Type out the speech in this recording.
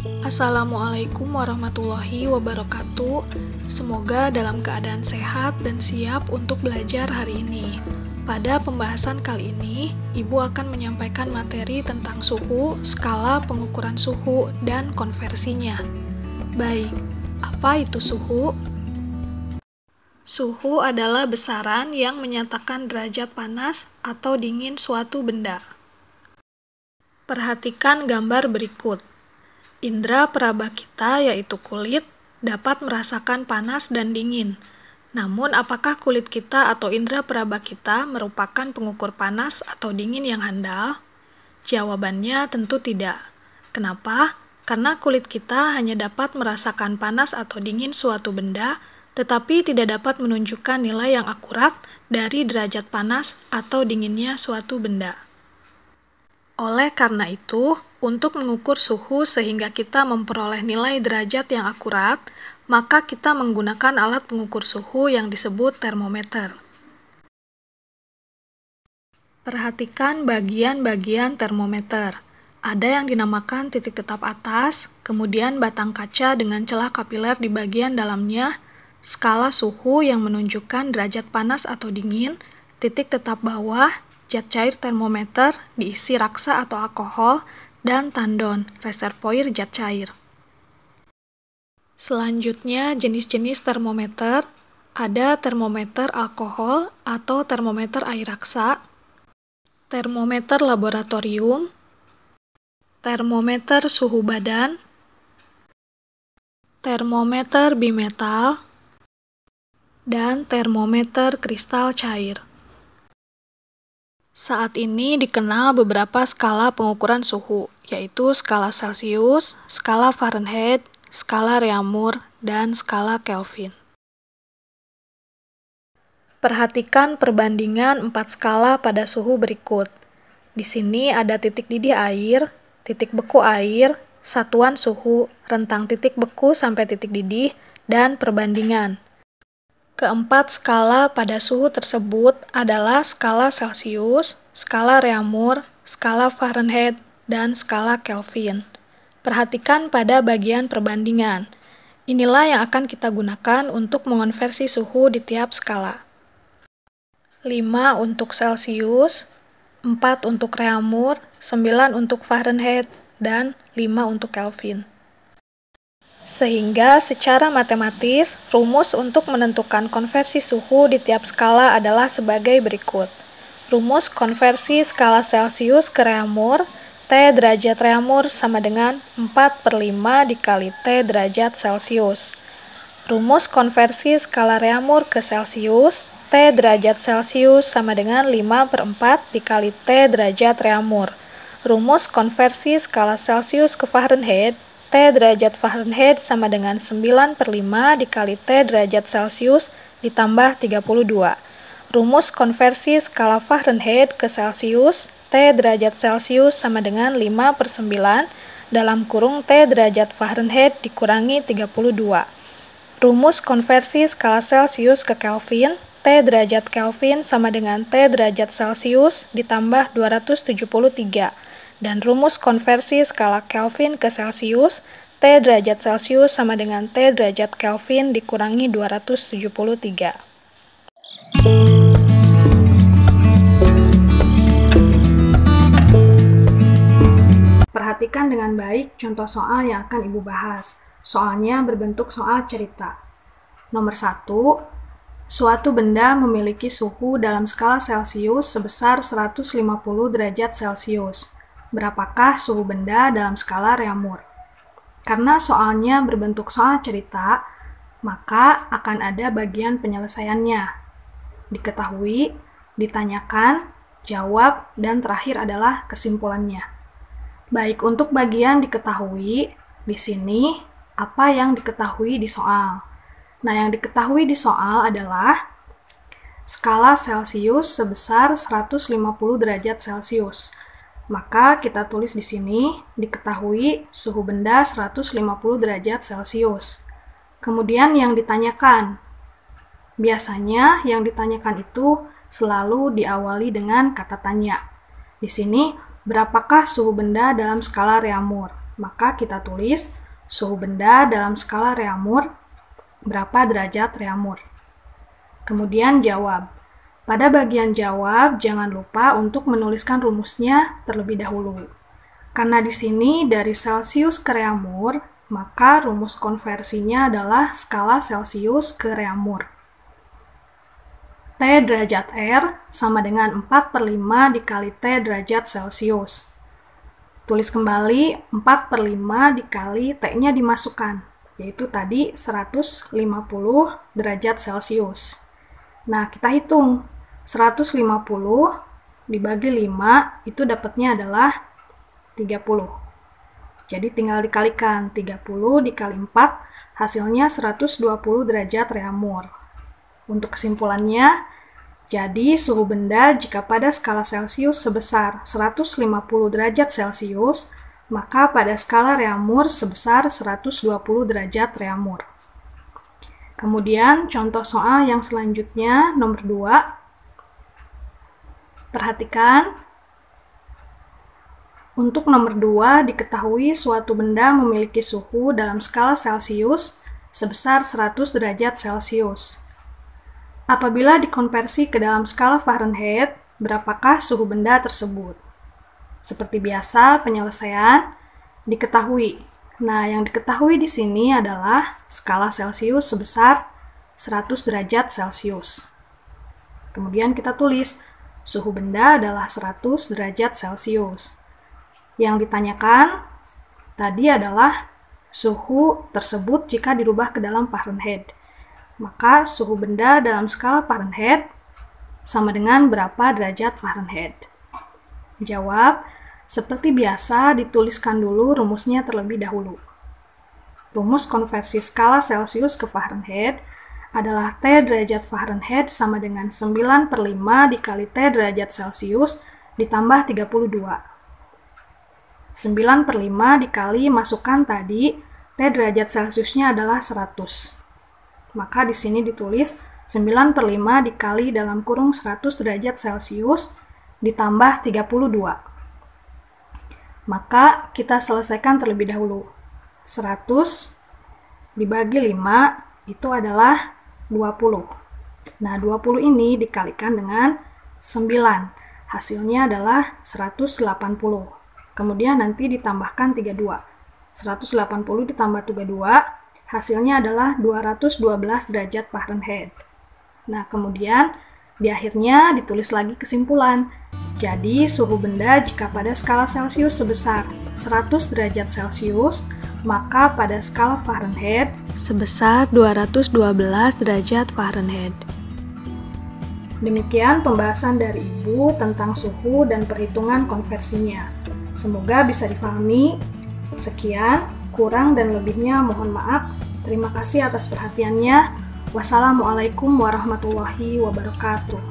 Assalamualaikum warahmatullahi wabarakatuh. Semoga dalam keadaan sehat dan siap untuk belajar hari ini. Pada pembahasan kali ini, Ibu akan menyampaikan materi tentang suhu, skala pengukuran suhu, dan konversinya. Baik, apa itu suhu? Suhu adalah besaran yang menyatakan derajat panas atau dingin suatu benda. Perhatikan gambar berikut. Indera peraba kita, yaitu kulit, dapat merasakan panas dan dingin. Namun, apakah kulit kita atau indera peraba kita merupakan pengukur panas atau dingin yang handal? Jawabannya tentu tidak. Kenapa? Karena kulit kita hanya dapat merasakan panas atau dingin suatu benda, tetapi tidak dapat menunjukkan nilai yang akurat dari derajat panas atau dinginnya suatu benda. Oleh karena itu, untuk mengukur suhu sehingga kita memperoleh nilai derajat yang akurat, maka kita menggunakan alat pengukur suhu yang disebut termometer. Perhatikan bagian-bagian termometer. Ada yang dinamakan titik tetap atas, kemudian batang kaca dengan celah kapiler di bagian dalamnya, skala suhu yang menunjukkan derajat panas atau dingin, titik tetap bawah, zat cair termometer diisi raksa atau alkohol, dan tandon, reservoir zat cair. Selanjutnya, jenis-jenis termometer. Ada termometer alkohol atau termometer air raksa, termometer laboratorium, termometer suhu badan, termometer bimetal, dan termometer kristal cair. Saat ini dikenal beberapa skala pengukuran suhu, yaitu skala Celsius, skala Fahrenheit, skala Reaumur, dan skala Kelvin. Perhatikan perbandingan 4 skala pada suhu berikut. Di sini ada titik didih air, titik beku air, satuan suhu, rentang titik beku sampai titik didih, dan perbandingan. Keempat skala pada suhu tersebut adalah skala Celsius, skala Reaumur, skala Fahrenheit, dan skala Kelvin. Perhatikan pada bagian perbandingan. Inilah yang akan kita gunakan untuk mengonversi suhu di tiap skala. 5 untuk Celsius, 4 untuk Reaumur, 9 untuk Fahrenheit, dan 5 untuk Kelvin. Sehingga secara matematis, rumus untuk menentukan konversi suhu di tiap skala adalah sebagai berikut. Rumus konversi skala Celsius ke Reaumur, T derajat Reaumur sama dengan 4/5 dikali T derajat Celsius. Rumus konversi skala Reaumur ke Celsius, T derajat Celsius sama dengan 5/4 dikali T derajat Reaumur. Rumus konversi skala Celsius ke Fahrenheit, T derajat Fahrenheit sama dengan 9/5 dikali T derajat Celsius ditambah 32. Rumus konversi skala Fahrenheit ke Celsius, T derajat Celsius sama dengan 5/9 dalam kurung T derajat Fahrenheit dikurangi 32. Rumus konversi skala Celsius ke Kelvin, T derajat Kelvin sama dengan T derajat Celsius ditambah 273. Dan rumus konversi skala Kelvin ke Celsius, T derajat Celsius sama dengan T derajat Kelvin dikurangi 273. Perhatikan dengan baik contoh soal yang akan Ibu bahas. Soalnya berbentuk soal cerita. Nomor 1. Suatu benda memiliki suhu dalam skala Celsius sebesar 150 derajat Celsius. Berapakah suhu benda dalam skala Reaumur? Karena soalnya berbentuk soal cerita, maka akan ada bagian penyelesaiannya. Diketahui, ditanyakan, jawab, dan terakhir adalah kesimpulannya. Baik, untuk bagian diketahui, di sini apa yang diketahui di soal? Nah, yang diketahui di soal adalah skala Celsius sebesar 150 derajat Celsius. Maka kita tulis di sini, diketahui suhu benda 150 derajat Celsius. Kemudian yang ditanyakan. Biasanya yang ditanyakan itu selalu diawali dengan kata tanya. Di sini, berapakah suhu benda dalam skala Reaumur? Maka kita tulis suhu benda dalam skala Reaumur berapa derajat Reaumur. Kemudian jawab. Pada bagian jawab, jangan lupa untuk menuliskan rumusnya terlebih dahulu. Karena di sini dari Celsius ke Reaumur, maka rumus konversinya adalah skala Celsius ke Reaumur. T derajat R sama dengan 4/5 dikali T derajat Celsius. Tulis kembali 4/5 dikali T-nya dimasukkan, yaitu tadi 150 derajat Celsius. Nah, kita hitung. 150 dibagi 5 itu dapatnya adalah 30. Jadi tinggal dikalikan 30 dikali 4 hasilnya 120 derajat Reaumur. Untuk kesimpulannya, jadi suhu benda jika pada skala Celsius sebesar 150 derajat Celsius, maka pada skala Reaumur sebesar 120 derajat Reaumur. Kemudian contoh soal yang selanjutnya nomor 2. Perhatikan, untuk nomor 2 diketahui suatu benda memiliki suhu dalam skala Celsius sebesar 100 derajat Celsius. Apabila dikonversi ke dalam skala Fahrenheit, berapakah suhu benda tersebut? Seperti biasa, penyelesaian diketahui. Nah, yang diketahui di sini adalah skala Celsius sebesar 100 derajat Celsius. Kemudian kita tulis suhu benda adalah 100 derajat Celsius. Yang ditanyakan tadi adalah suhu tersebut jika dirubah ke dalam Fahrenheit. Maka suhu benda dalam skala Fahrenheit sama dengan berapa derajat Fahrenheit? Jawab, seperti biasa dituliskan dulu rumusnya terlebih dahulu. Rumus konversi skala Celsius ke Fahrenheit adalah T derajat Fahrenheit sama dengan 9/5 dikali T derajat Celsius ditambah 32. 9/5 dikali masukkan tadi, T derajat Celsiusnya adalah 100. Maka di sini ditulis 9/5 dikali dalam kurung 100 derajat Celsius ditambah 32. Maka kita selesaikan terlebih dahulu. 100 dibagi 5 itu adalah 20. Nah, 20 ini dikalikan dengan 9. Hasilnya adalah 180. Kemudian nanti ditambahkan 32. 180 ditambah 32, hasilnya adalah 212 derajat Fahrenheit. Nah, kemudian di akhirnya ditulis lagi kesimpulan. Jadi, suhu benda jika pada skala Celsius sebesar 100 derajat Celsius, maka pada skala Fahrenheit sebesar 212 derajat Fahrenheit. Demikian pembahasan dari Ibu tentang suhu dan perhitungan konversinya. Semoga bisa difahami. Sekian, kurang dan lebihnya mohon maaf. Terima kasih atas perhatiannya. Wassalamualaikum warahmatullahi wabarakatuh.